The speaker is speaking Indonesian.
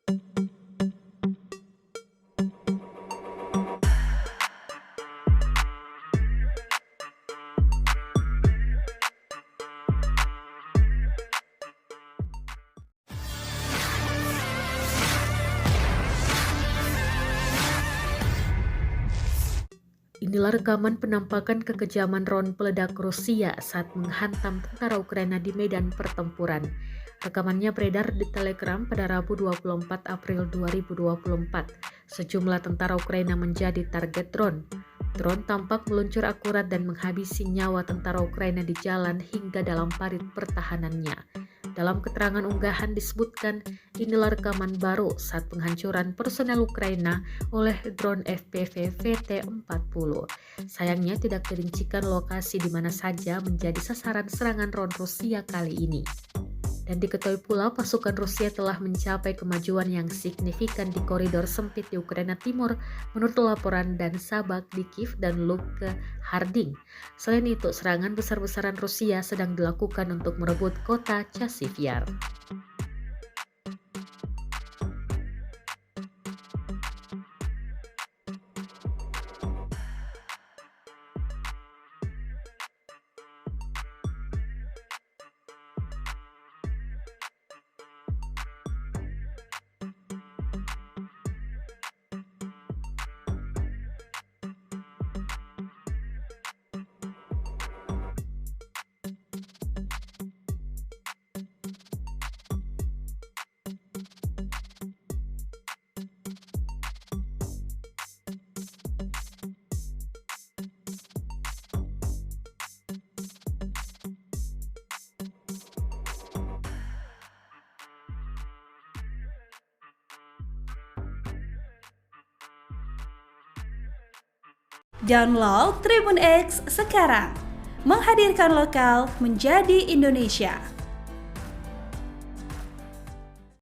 Inilah rekaman penampakan kekejaman drone peledak Rusia saat menghantam tentara Ukraina di medan pertempuran. Rekamannya beredar di Telegram pada Rabu 24 April 2024. Sejumlah tentara Ukraina menjadi target drone. Drone tampak meluncur akurat dan menghabisi nyawa tentara Ukraina di jalan hingga dalam parit pertahanannya. Dalam keterangan unggahan disebutkan, inilah rekaman baru saat penghancuran personel Ukraina oleh drone FPV VT-40. Sayangnya tidak dirincikan lokasi di mana saja menjadi sasaran serangan drone Rusia kali ini. Dan diketahui pula pasukan Rusia telah mencapai kemajuan yang signifikan di koridor sempit di Ukraina Timur menurut laporan dan Sabak di Kiev dan Luke Harding. Selain itu, serangan besar-besaran Rusia sedang dilakukan untuk merebut kota Chasiv Yar. Download Tribun X sekarang, menghadirkan lokal menjadi Indonesia.